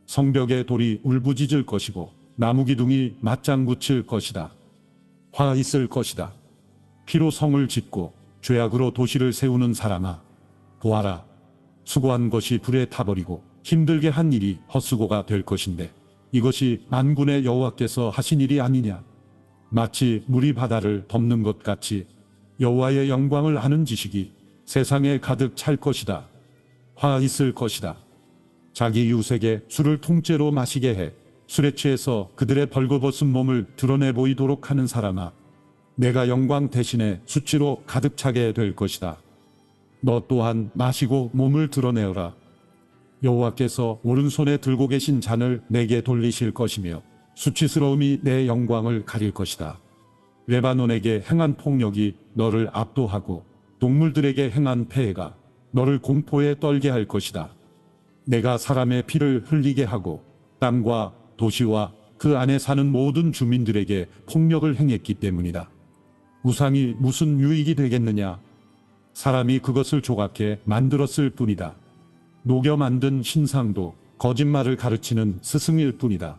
성벽의 돌이 울부짖을 것이고 나무 기둥이 맞장구 칠 것이다. 화 있을 것이다. 피로 성을 짓고 죄악으로 도시를 세우는 사람아, 보아라. 수고한 것이 불에 타버리고 힘들게 한 일이 헛수고가 될 것인데 이것이 만군의 여호와께서 하신 일이 아니냐. 마치 물이 바다를 덮는 것 같이 여호와의 영광을 아는 지식이 세상에 가득 찰 것이다. 화 있을 것이다. 자기 이웃에게 술을 통째로 마시게 해 술에 취해서 그들의 벌거벗은 몸을 드러내 보이도록 하는 사람아, 내가 영광 대신에 수치로 가득 차게 될 것이다. 너 또한 마시고 몸을 드러내어라. 여호와께서 오른손에 들고 계신 잔을 내게 돌리실 것이며 수치스러움이 내 영광을 가릴 것이다. 레바논에게 행한 폭력이 너를 압도하고 동물들에게 행한 폐해가 너를 공포에 떨게 할 것이다. 내가 사람의 피를 흘리게 하고 땅과 도시와 그 안에 사는 모든 주민들에게 폭력을 행했기 때문이다. 우상이 무슨 유익이 되겠느냐? 사람이 그것을 조각해 만들었을 뿐이다. 녹여 만든 신상도 거짓말을 가르치는 스승일 뿐이다.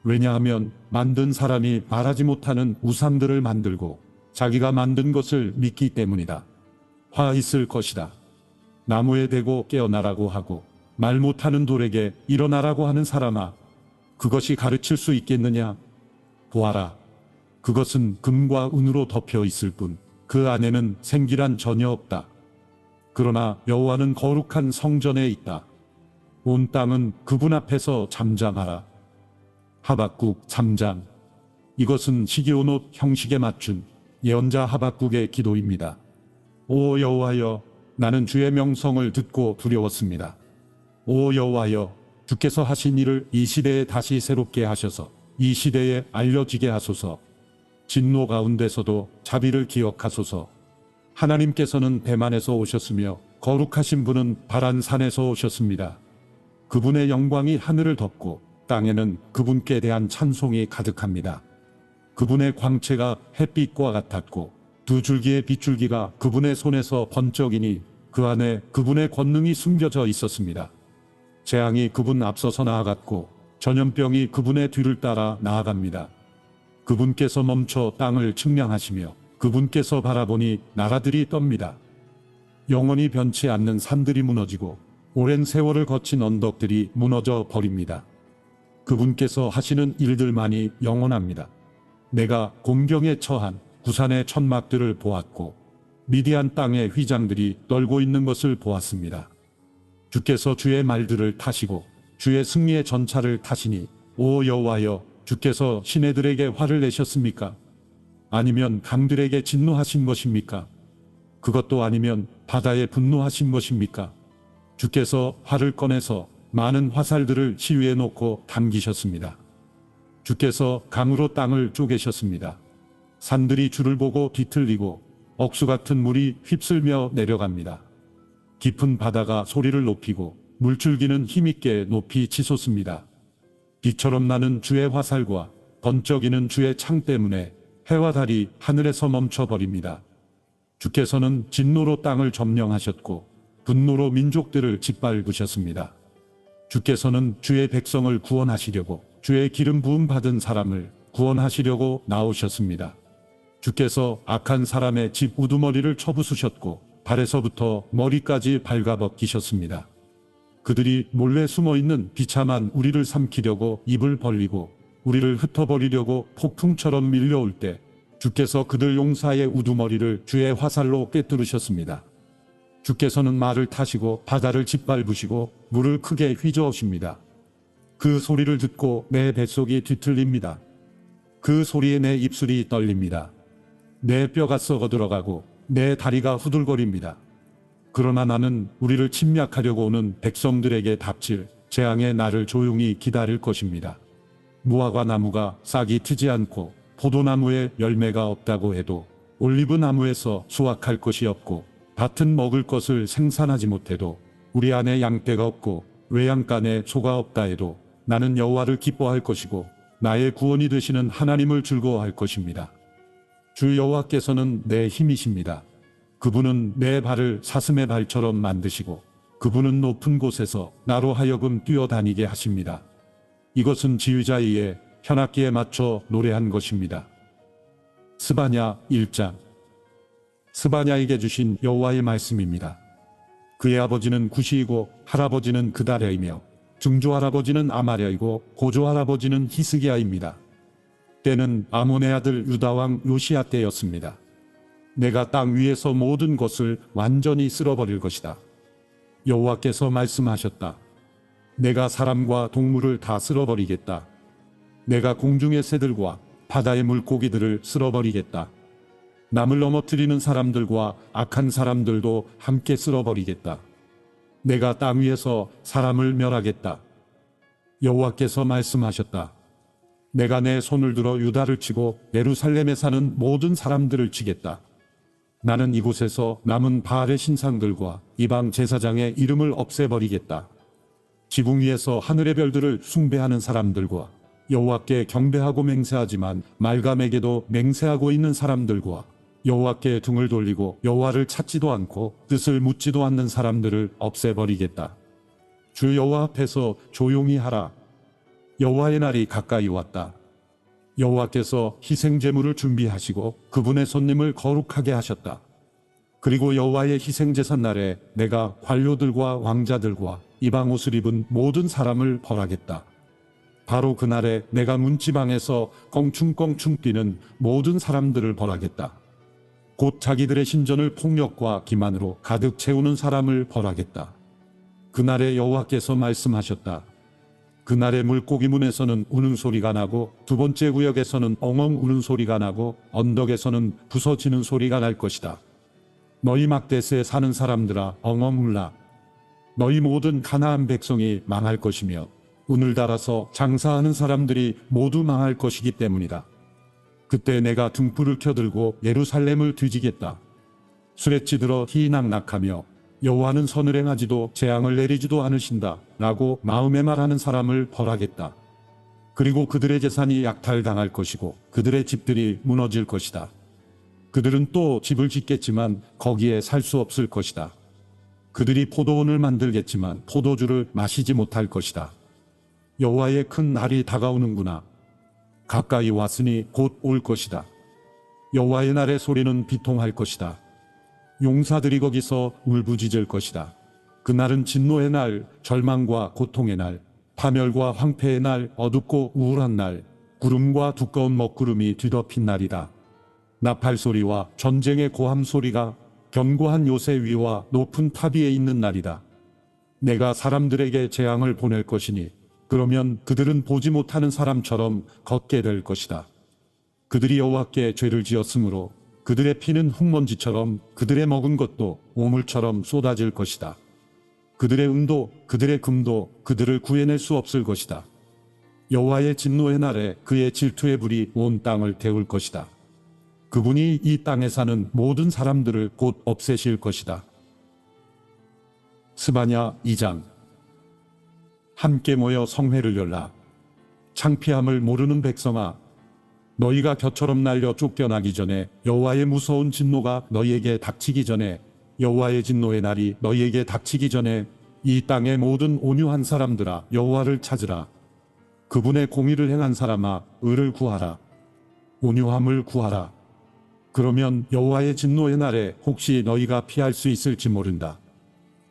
왜냐하면 만든 사람이 말하지 못하는 우상들을 만들고 자기가 만든 것을 믿기 때문이다. 화 있을 것이다. 나무에 대고 깨어나라고 하고 말 못하는 돌에게 일어나라고 하는 사람아, 그것이 가르칠 수 있겠느냐? 보아라. 그것은 금과 은으로 덮여 있을 뿐 그 안에는 생기란 전혀 없다. 그러나 여호와는 거룩한 성전에 있다. 온 땅은 그분 앞에서 잠잠하라. 하박국 3장. 이것은 시기온옷 형식에 맞춘 예언자 하박국의 기도입니다. 오 여호와여, 나는 주의 명성을 듣고 두려웠습니다. 오 여호와여, 주께서 하신 일을 이 시대에 다시 새롭게 하셔서 이 시대에 알려지게 하소서. 진노 가운데서도 자비를 기억하소서. 하나님께서는 대만에서 오셨으며 거룩하신 분은 바란산에서 오셨습니다. 그분의 영광이 하늘을 덮고 땅에는 그분께 대한 찬송이 가득합니다. 그분의 광채가 햇빛과 같았고 두 줄기의 빗줄기가 그분의 손에서 번쩍이니 그 안에 그분의 권능이 숨겨져 있었습니다. 재앙이 그분 앞서서 나아갔고 전염병이 그분의 뒤를 따라 나아갑니다. 그분께서 멈춰 땅을 측량하시며 그분께서 바라보니 나라들이 떱니다. 영원히 변치 않는 산들이 무너지고 오랜 세월을 거친 언덕들이 무너져 버립니다. 그분께서 하시는 일들만이 영원합니다. 내가 곤경에 처한 구산의 천막들을 보았고 미디안 땅의 휘장들이 떨고 있는 것을 보았습니다. 주께서 주의 말들을 타시고 주의 승리의 전차를 타시니 오 여호와여, 주께서 시내들에게 화를 내셨습니까? 아니면 강들에게 진노하신 것입니까? 그것도 아니면 바다에 분노하신 것입니까? 주께서 활을 꺼내서 많은 화살들을 시위에 놓고 당기셨습니다. 주께서 강으로 땅을 쪼개셨습니다. 산들이 주를 보고 뒤틀리고 억수 같은 물이 휩쓸며 내려갑니다. 깊은 바다가 소리를 높이고 물줄기는 힘있게 높이 치솟습니다. 비처럼 나는 주의 화살과 번쩍이는 주의 창 때문에 해와 달이 하늘에서 멈춰버립니다. 주께서는 진노로 땅을 점령하셨고 분노로 민족들을 짓밟으셨습니다. 주께서는 주의 백성을 구원하시려고 주의 기름 부음 받은 사람을 구원하시려고 나오셨습니다. 주께서 악한 사람의 집 우두머리를 쳐부수셨고 발에서부터 머리까지 발가벗기셨습니다. 그들이 몰래 숨어있는 비참한 우리를 삼키려고 입을 벌리고 우리를 흩어버리려고 폭풍처럼 밀려올 때 주께서 그들 용사의 우두머리를 주의 화살로 꿰뚫으셨습니다. 주께서는 말을 타시고 바다를 짓밟으시고 물을 크게 휘저으십니다. 그 소리를 듣고 내 뱃속이 뒤틀립니다. 그 소리에 내 입술이 떨립니다. 내 뼈가 썩어 들어가고 내 다리가 후들거립니다. 그러나 나는 우리를 침략하려고 오는 백성들에게 닥칠 재앙의 날을 조용히 기다릴 것입니다. 무화과 나무가 싹이 트지 않고 포도나무에 열매가 없다고 해도 올리브 나무에서 수확할 것이 없고 밭은 먹을 것을 생산하지 못해도 우리 안에 양떼가 없고 외양간에 소가 없다 해도 나는 여호와를 기뻐할 것이고 나의 구원이 되시는 하나님을 즐거워할 것입니다. 주 여호와께서는 내 힘이십니다. 그분은 내 발을 사슴의 발처럼 만드시고 그분은 높은 곳에서 나로 하여금 뛰어다니게 하십니다. 이것은 지휘자의 현악기에 맞춰 노래한 것입니다. 스바냐 1장. 스바냐에게 주신 여호와의 말씀입니다. 그의 아버지는 구시이고 할아버지는 그다랴이며 증조할아버지는 아마랴이고 고조할아버지는 히스기야입니다. 때는 아몬의 아들 유다왕 요시야 때였습니다. 내가 땅 위에서 모든 것을 완전히 쓸어버릴 것이다. 여호와께서 말씀하셨다. 내가 사람과 동물을 다 쓸어버리겠다. 내가 공중의 새들과 바다의 물고기들을 쓸어버리겠다. 남을 넘어뜨리는 사람들과 악한 사람들도 함께 쓸어버리겠다. 내가 땅 위에서 사람을 멸하겠다. 여호와께서 말씀하셨다. 내가 내 손을 들어 유다를 치고 예루살렘에 사는 모든 사람들을 치겠다. 나는 이곳에서 남은 바알의 신상들과 이방 제사장의 이름을 없애버리겠다. 지붕 위에서 하늘의 별들을 숭배하는 사람들과 여호와께 경배하고 맹세하지만 말가에게도 맹세하고 있는 사람들과 여호와께 등을 돌리고 여호와를 찾지도 않고 뜻을 묻지도 않는 사람들을 없애버리겠다. 주 여호와 앞에서 조용히 하라. 여호와의 날이 가까이 왔다. 여호와께서 희생제물을 준비하시고 그분의 손님을 거룩하게 하셨다. 그리고 여호와의 희생제사 날에 내가 관료들과 왕자들과 이방 옷을 입은 모든 사람을 벌하겠다. 바로 그날에 내가 문지방에서 껑충껑충 뛰는 모든 사람들을 벌하겠다. 곧 자기들의 신전을 폭력과 기만으로 가득 채우는 사람을 벌하겠다. 그날에 여호와께서 말씀하셨다. 그날에 물고기 문에서는 우는 소리가 나고 두 번째 구역에서는 엉엉 우는 소리가 나고 언덕에서는 부서지는 소리가 날 것이다. 너희 막대스에 사는 사람들아 엉엉 울라. 너희 모든 가나안 백성이 망할 것이며 운을 달아서 장사하는 사람들이 모두 망할 것이기 때문이다. 그때 내가 등불을 켜들고 예루살렘을 뒤지겠다. 술에 찌들어 희낙낙하며 여호와는 선을 행하지도 재앙을 내리지도 않으신다 라고 마음에 말하는 사람을 벌하겠다. 그리고 그들의 재산이 약탈당할 것이고 그들의 집들이 무너질 것이다. 그들은 또 집을 짓겠지만 거기에 살 수 없을 것이다. 그들이 포도원을 만들겠지만 포도주를 마시지 못할 것이다. 여호와의 큰 날이 다가오는구나. 가까이 왔으니 곧 올 것이다. 여호와의 날의 소리는 비통할 것이다. 용사들이 거기서 울부짖을 것이다. 그날은 진노의 날, 절망과 고통의 날, 파멸과 황폐의 날, 어둡고 우울한 날, 구름과 두꺼운 먹구름이 뒤덮인 날이다. 나팔 소리와 전쟁의 고함 소리가 견고한 요새 위와 높은 탑 위에 있는 날이다. 내가 사람들에게 재앙을 보낼 것이니 그러면 그들은 보지 못하는 사람처럼 걷게 될 것이다. 그들이 여호와께 죄를 지었으므로 그들의 피는 흙먼지처럼 그들의 먹은 것도 오물처럼 쏟아질 것이다. 그들의 은도 그들의 금도 그들을 구해낼 수 없을 것이다. 여호와의 진노의 날에 그의 질투의 불이 온 땅을 태울 것이다. 그분이 이 땅에 사는 모든 사람들을 곧 없애실 것이다. 스바냐 2장. 함께 모여 성회를 열라. 창피함을 모르는 백성아, 너희가 겨처럼 날려 쫓겨나기 전에 여호와의 무서운 진노가 너희에게 닥치기 전에 여호와의 진노의 날이 너희에게 닥치기 전에 이 땅의 모든 온유한 사람들아 여호와를 찾으라. 그분의 공의를 행한 사람아 의를 구하라. 온유함을 구하라. 그러면 여호와의 진노의 날에 혹시 너희가 피할 수 있을지 모른다.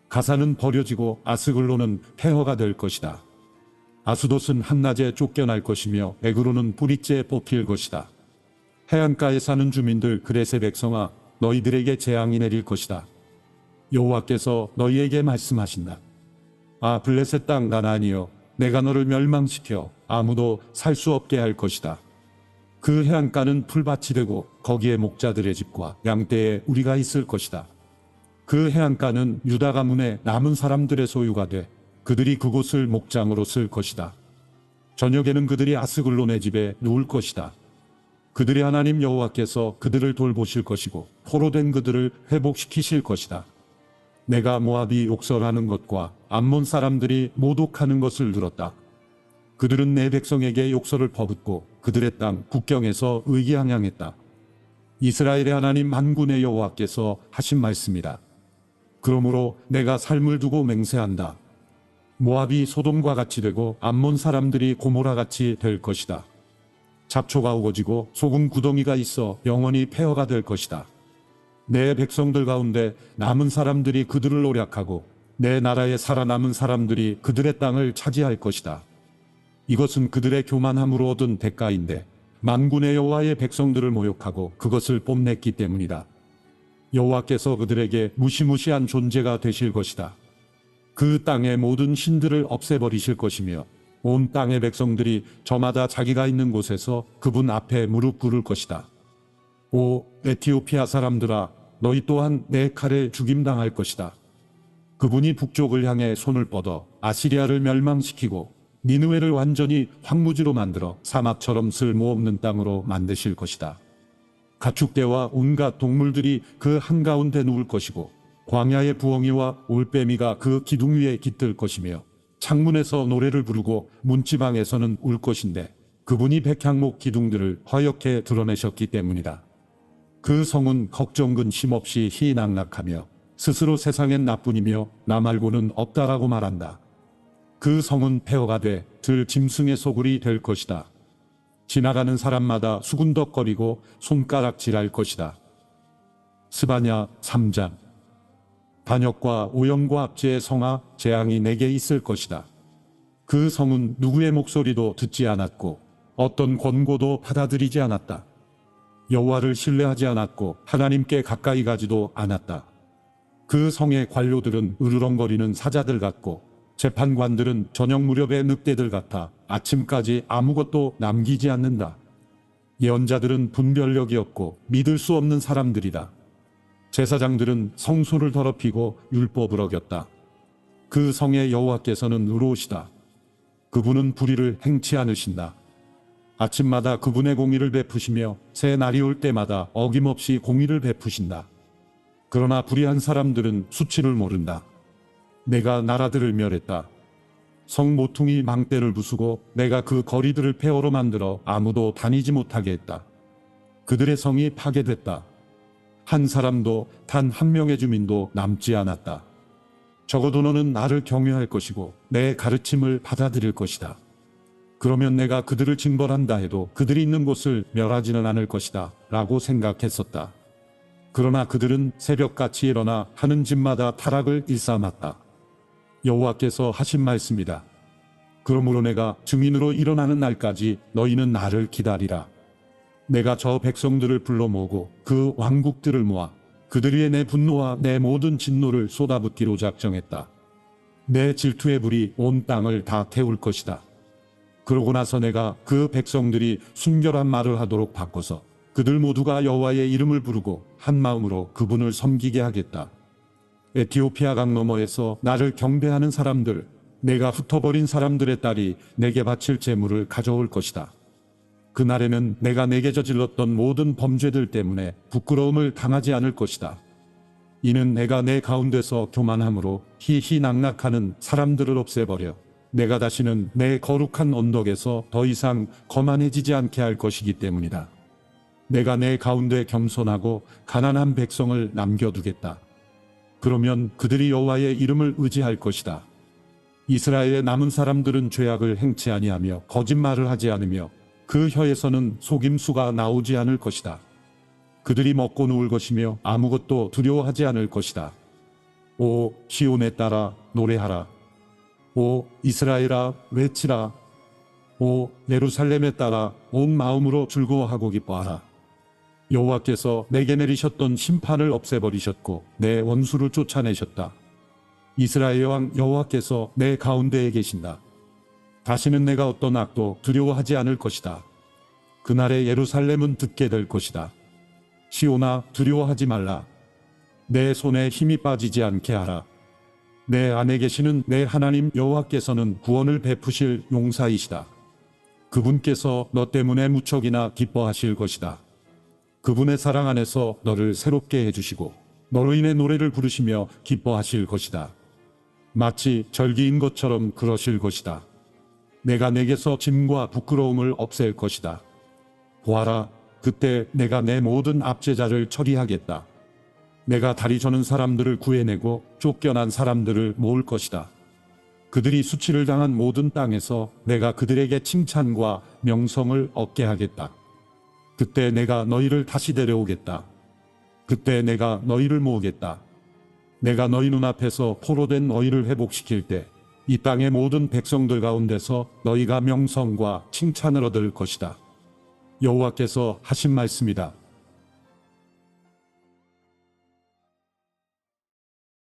가사는 버려지고 아스글론은 폐허가 될 것이다. 아수돗은 한낮에 쫓겨날 것이며 에그로는 뿌리째 뽑힐 것이다. 해안가에 사는 주민들 그레세 백성아 너희들에게 재앙이 내릴 것이다. 여호와께서 너희에게 말씀하신다. 아 블레셋 땅 가나안이여, 내가 너를 멸망시켜 아무도 살 수 없게 할 것이다. 그 해안가는 풀밭이 되고 거기에 목자들의 집과 양떼에 우리가 있을 것이다. 그 해안가는 유다 가문의 남은 사람들의 소유가 돼 그들이 그곳을 목장으로 쓸 것이다. 저녁에는 그들이 아스글론의 집에 누울 것이다. 그들의 하나님 여호와께서 그들을 돌보실 것이고 포로된 그들을 회복시키실 것이다. 내가 모압이 욕설하는 것과 암몬 사람들이 모독하는 것을 들었다. 그들은 내 백성에게 욕설을 퍼붓고 그들의 땅 국경에서 의기양양했다. 이스라엘의 하나님 만군의 여호와께서 하신 말씀이다. 그러므로 내가 삶을 두고 맹세한다. 모압이 소돔과 같이 되고 암몬 사람들이 고모라 같이 될 것이다. 잡초가 우거지고 소금 구덩이가 있어 영원히 폐허가 될 것이다. 내 백성들 가운데 남은 사람들이 그들을 노략하고 내 나라에 살아남은 사람들이 그들의 땅을 차지할 것이다. 이것은 그들의 교만함으로 얻은 대가인데 만군의 여호와의 백성들을 모욕하고 그것을 뽐냈기 때문이다. 여호와께서 그들에게 무시무시한 존재가 되실 것이다. 그 땅의 모든 신들을 없애버리실 것이며 온 땅의 백성들이 저마다 자기가 있는 곳에서 그분 앞에 무릎 꿇을 것이다. 오 에티오피아 사람들아, 너희 또한 내 칼에 죽임당할 것이다. 그분이 북쪽을 향해 손을 뻗어 아시리아를 멸망시키고 니느웨를 완전히 황무지로 만들어 사막처럼 쓸모없는 땅으로 만드실 것이다. 가축대와 온갖 동물들이 그 한가운데 누울 것이고 광야의 부엉이와 올빼미가 그 기둥 위에 깃들 것이며 창문에서 노래를 부르고 문지방에서는 울 것인데 그분이 백향목 기둥들을 화렵게 드러내셨기 때문이다. 그 성은 걱정 근심 없이 희낙낙하며 스스로 세상엔 나뿐이며 나 말고는 없다라고 말한다. 그 성은 폐허가 돼 들 짐승의 소굴이 될 것이다. 지나가는 사람마다 수군덕거리고 손가락질할 것이다. 스바냐 3장. 반역과 오염과 압제의 성아 재앙이 내게 있을 것이다. 그 성은 누구의 목소리도 듣지 않았고 어떤 권고도 받아들이지 않았다. 여호와를 신뢰하지 않았고 하나님께 가까이 가지도 않았다. 그 성의 관료들은 으르렁거리는 사자들 같고 재판관들은 저녁 무렵의 늑대들 같아 아침까지 아무것도 남기지 않는다. 예언자들은 분별력이 없고 믿을 수 없는 사람들이다. 제사장들은 성소를 더럽히고 율법을 어겼다. 그 성의 여호와께서는 의로우시다. 그분은 불의를 행치 않으신다. 아침마다 그분의 공의를 베푸시며 새 날이 올 때마다 어김없이 공의를 베푸신다. 그러나 불의한 사람들은 수치를 모른다. 내가 나라들을 멸했다. 성 모퉁이 망대를 부수고 내가 그 거리들을 폐허로 만들어 아무도 다니지 못하게 했다. 그들의 성이 파괴됐다. 한 사람도 단 한 명의 주민도 남지 않았다. 적어도 너는 나를 경외할 것이고 내 가르침을 받아들일 것이다. 그러면 내가 그들을 징벌한다 해도 그들이 있는 곳을 멸하지는 않을 것이다 라고 생각했었다. 그러나 그들은 새벽같이 일어나 하는 집마다 타락을 일삼았다. 여호와께서 하신 말씀이다. 그러므로 내가 증인으로 일어나는 날까지 너희는 나를 기다리라. 내가 저 백성들을 불러 모으고 그 왕국들을 모아 그들 위에 내 분노와 내 모든 진노를 쏟아붓기로 작정했다. 내 질투의 불이 온 땅을 다 태울 것이다. 그러고 나서 내가 그 백성들이 순결한 말을 하도록 바꿔서 그들 모두가 여호와의 이름을 부르고 한 마음으로 그분을 섬기게 하겠다. 에티오피아 강 너머에서 나를 경배하는 사람들, 내가 흩어버린 사람들의 딸이 내게 바칠 제물을 가져올 것이다. 그날에는 내가 내게 저질렀던 모든 범죄들 때문에 부끄러움을 당하지 않을 것이다. 이는 내가 내 가운데서 교만함으로 희희낙낙하는 사람들을 없애버려 내가 다시는 내 거룩한 언덕에서 더 이상 거만해지지 않게 할 것이기 때문이다. 내가 내 가운데 겸손하고 가난한 백성을 남겨두겠다. 그러면 그들이 여호와의 이름을 의지할 것이다. 이스라엘의 남은 사람들은 죄악을 행치 아니하며 거짓말을 하지 않으며 그 혀에서는 속임수가 나오지 않을 것이다. 그들이 먹고 누울 것이며 아무것도 두려워하지 않을 것이다. 오 시온에 따라 노래하라. 오 이스라엘아 외치라. 오 예루살렘에 따라 온 마음으로 즐거워하고 기뻐하라. 여호와께서 내게 내리셨던 심판을 없애버리셨고 내 원수를 쫓아내셨다. 이스라엘 왕 여호와께서 내 가운데에 계신다. 다시는 내가 어떤 악도 두려워하지 않을 것이다. 그날에 예루살렘은 듣게 될 것이다. 시온아 두려워하지 말라. 내 손에 힘이 빠지지 않게 하라. 내 안에 계시는 내 하나님 여호와께서는 구원을 베푸실 용사이시다. 그분께서 너 때문에 무척이나 기뻐하실 것이다. 그분의 사랑 안에서 너를 새롭게 해주시고 너로 인해 노래를 부르시며 기뻐하실 것이다. 마치 절기인 것처럼 그러실 것이다. 내가 내게서 짐과 부끄러움을 없앨 것이다. 보아라, 그때 내가 내 모든 압제자를 처리하겠다. 내가 다리 저는 사람들을 구해내고 쫓겨난 사람들을 모을 것이다. 그들이 수치를 당한 모든 땅에서 내가 그들에게 칭찬과 명성을 얻게 하겠다. 그때 내가 너희를 다시 데려오겠다. 그때 내가 너희를 모으겠다. 내가 너희 눈앞에서 포로된 너희를 회복시킬 때 이 땅의 모든 백성들 가운데서 너희가 명성과 칭찬을 얻을 것이다. 여호와께서 하신 말씀이다.